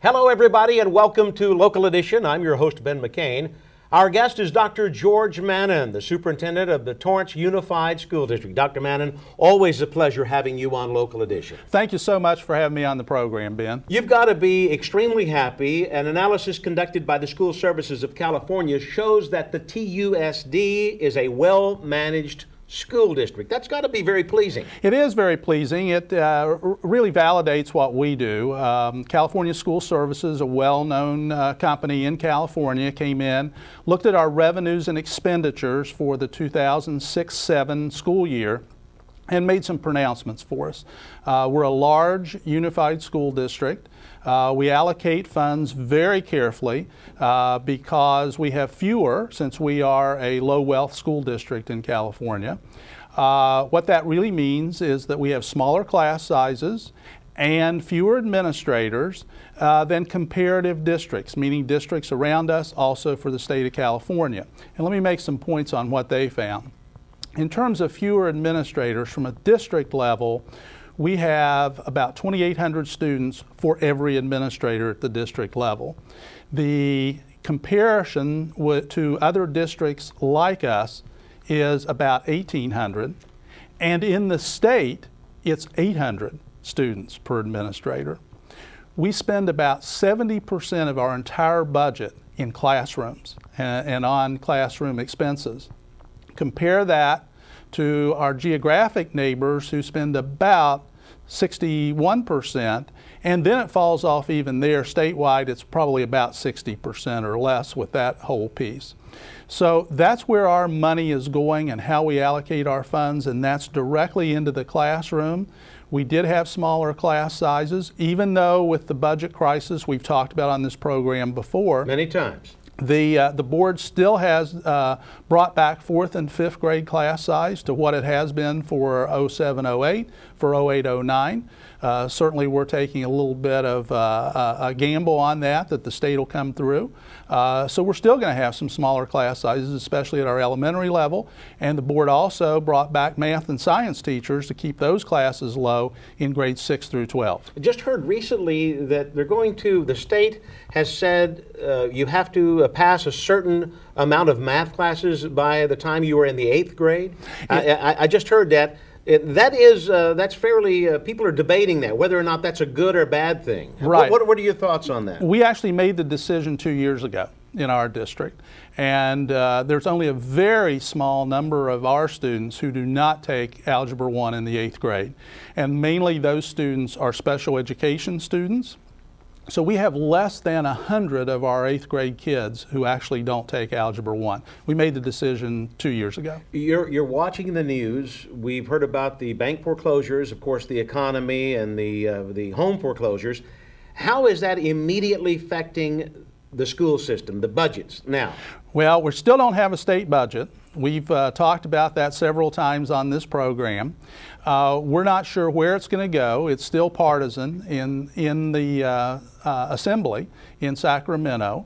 Hello, everybody, and welcome to Local Edition. I'm your host, Ben McCain. Our guest is Dr. George Mannon, the superintendent of the Torrance Unified School District. Dr. Mannon, always a pleasure having you on Local Edition. Thank you so much for having me on the program, Ben. You've got to be extremely happy. An analysis conducted by the School Services of California shows that the TUSD is a well-managed school district. That's got to be very pleasing. It is very pleasing. It really validates what we do. California School Services, a well-known company in California, came in, looked at our revenues and expenditures for the 2006-07 school year, and made some pronouncements for us. We're a large unified school district. We allocate funds very carefully because we have fewer, since we are a low-wealth school district in California. What that really means is that we have smaller class sizes and fewer administrators than comparative districts, meaning districts around us, also for the state of California. And let me make some points on what they found. In terms of fewer administrators, from a district level, we have about 2,800 students for every administrator at the district level. The comparison to other districts like us is about 1,800, and in the state, it's 800 students per administrator. We spend about 70% of our entire budget in classrooms and on classroom expenses. Compare that to our geographic neighbors who spend about 61%, and then it falls off even there. Statewide, it's probably about 60% or less with that whole piece. So that's where our money is going and how we allocate our funds, and that's directly into the classroom. We did have smaller class sizes, even though with the budget crisis we've talked about on this program before. Many times. The board still has brought back 4th and 5th grade class size to what it has been for 07-08, for 08-09. Certainly we're taking a little bit of a gamble on that the state will come through. So we're still going to have some smaller class sizes, especially at our elementary level. And the board also brought back math and science teachers to keep those classes low in grades 6 through 12. I just heard recently that the state has said you have to pass a certain amount of math classes by the time you are in the 8th grade. I just heard that. That's fairly, people are debating that, whether or not that's a good or bad thing. Right. What are your thoughts on that? We actually made the decision 2 years ago in our district, and there's only a very small number of our students who do not take Algebra 1 in the 8th grade, and mainly those students are special education students. So we have less than 100 of our 8th grade kids who actually don't take Algebra 1. We made the decision 2 years ago. You're watching the news. We've heard about the bank foreclosures, of course, the economy and the home foreclosures. How is that immediately affecting the school system, the budgets now? Well, we still don't have a state budget. We've talked about that several times on this program. We're not sure where it's going to go. It's still partisan in the Assembly in Sacramento.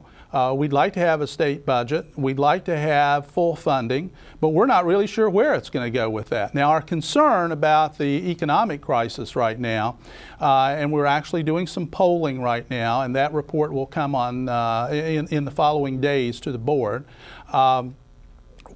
We'd like to have a state budget. We'd like to have full funding, but we're not really sure where it's going to go with that. Now, our concern about the economic crisis right now, and we're actually doing some polling right now, and that report will come on in the following days to the board.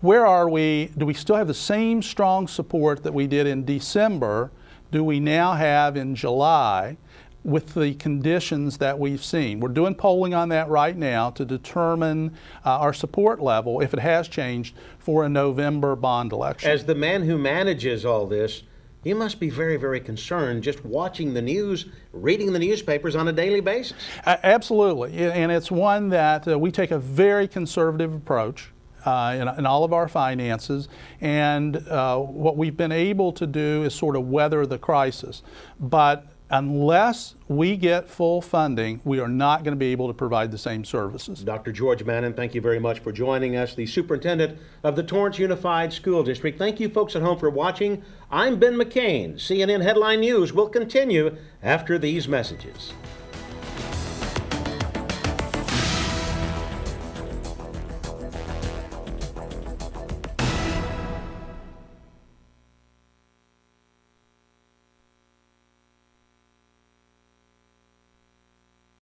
Where are we? Do we still have the same strong support that we did in December? Do we now have in July with the conditions that we've seen? We're doing polling on that right now to determine our support level, if it has changed, for a November bond election. As the man who manages all this, you must be very, very concerned just watching the news, reading the newspapers on a daily basis. Absolutely, and it's one that we take a very conservative approach in all of our finances, and what we've been able to do is sort of weather the crisis. But unless we get full funding, we are not going to be able to provide the same services. Dr. George Mannon, thank you very much for joining us, the superintendent of the Torrance Unified School District. Thank you folks at home for watching. I'm Ben McCain. CNN Headline News will continue after these messages.